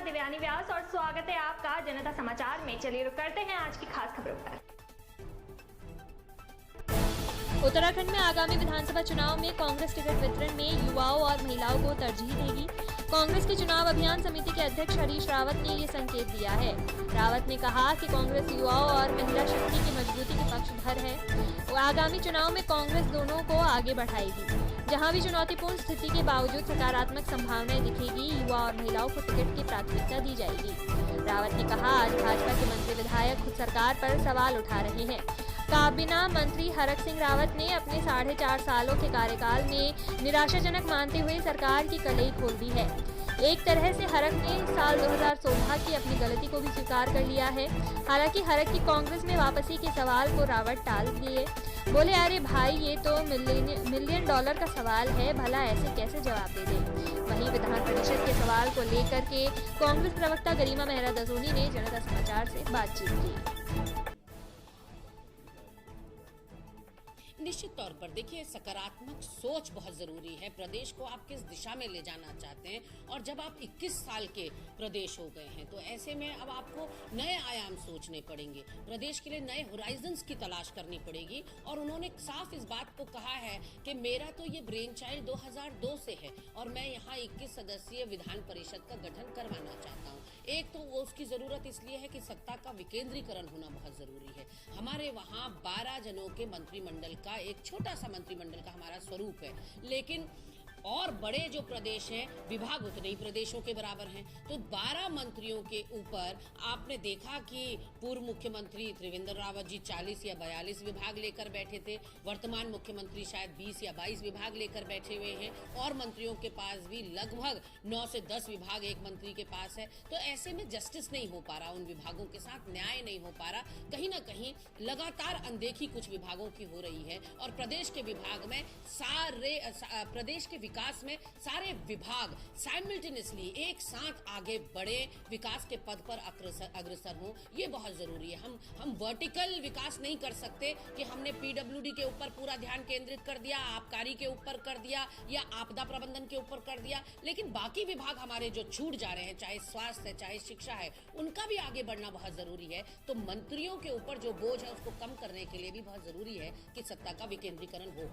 दिव्यानी व्यास और स्वागत है आपका जनता समाचार में। चलिए रुक करते हैं आज की खास खबरों पर। उत्तराखंड में आगामी विधानसभा चुनाव में कांग्रेस टिकट वितरण में युवाओं और महिलाओं को तरजीह देगी। कांग्रेस की चुनाव अभियान समिति के अध्यक्ष हरीश रावत ने ये संकेत दिया है। रावत ने कहा कि कांग्रेस युवाओं और महिला शक्ति की मजबूती के पक्षधर है। आगामी चुनाव में कांग्रेस दोनों को आगे बढ़ाएगी। जहां भी चुनौतीपूर्ण स्थिति के बावजूद सकारात्मक संभावनाएं दिखेगी, युवा और महिलाओं को टिकट की प्राथमिकता दी जाएगी। रावत ने कहा, आज भाजपा के मंत्री विधायक खुद सरकार पर सवाल उठा रहे हैं। काबीना मंत्री हरक सिंह रावत ने अपने 4.5 सालों के कार्यकाल में निराशाजनक मानते हुए सरकार की कलई खोल दी है। एक तरह से हरक ने साल 2016 की अपनी गलती को भी स्वीकार कर लिया है। हालांकि हरक की कांग्रेस में वापसी के सवाल को रावत टाल दिए। बोले, अरे भाई, ये तो मिलियन डॉलर का सवाल है, भला ऐसे कैसे जवाब दे दे। वहीं विधान परिषद के सवाल को लेकर के कांग्रेस प्रवक्ता गरिमा मेहरा दसोनी ने जनता समाचार से बातचीत की। निश्चित तौर पर देखिए, सकारात्मक सोच बहुत जरूरी है। प्रदेश को आप किस दिशा में ले जाना चाहते हैं, और जब आप 21 साल के प्रदेश हो गए हैं तो ऐसे में अब आपको नए आयाम सोचने पड़ेंगे। प्रदेश के लिए नए होराइजन्स की तलाश करनी पड़ेगी। और उन्होंने साफ इस बात को कहा है कि मेरा तो ये ब्रेन चाइल्ड 2002 से है और मैं यहाँ 21 सदस्यीय विधान परिषद का गठन करवाना चाहता हूँ। एक तो वो उसकी जरूरत इसलिए है कि सत्ता का विकेंद्रीकरण होना बहुत जरूरी है। हमारे वहाँ 12 जनों के मंत्रिमंडल का एक छोटा सा मंत्रिमंडल का हमारा स्वरूप है, लेकिन और बड़े जो प्रदेश हैं, विभाग उतने ही प्रदेशों के बराबर हैं। तो 12 मंत्रियों के ऊपर आपने देखा कि पूर्व मुख्यमंत्री त्रिवेंद्र रावत जी 40 या 42 विभाग लेकर बैठे थे। वर्तमान मुख्यमंत्री शायद 20 या 22 विभाग लेकर बैठे हुए हैं, और मंत्रियों के पास भी लगभग 9 से 10 विभाग एक मंत्री के पास है। तो ऐसे में जस्टिस नहीं हो पा रहा, उन विभागों के साथ न्याय नहीं हो पा रहा। कहीं ना कहीं लगातार अनदेखी कुछ विभागों की हो रही है, और प्रदेश के विभाग में प्रदेश के विकास में सारे विभाग साइमल्टेनियसली एक साथ आगे बढ़े, विकास के पद पर अग्रसर हों, ये बहुत जरूरी है। हम वर्टिकल विकास नहीं कर सकते कि हमने पीडब्ल्यूडी के ऊपर पूरा ध्यान केंद्रित कर दिया, आबकारी के ऊपर कर दिया, या आपदा प्रबंधन के ऊपर कर दिया, लेकिन बाकी विभाग हमारे जो छूट जा रहे हैं, चाहे स्वास्थ्य है, चाहे शिक्षा है, उनका भी आगे बढ़ना बहुत जरूरी है। तो मंत्रियों के ऊपर जो बोझ है उसको कम करने के लिए भी बहुत जरूरी है कि सत्ता का विकेंद्रीकरण हो।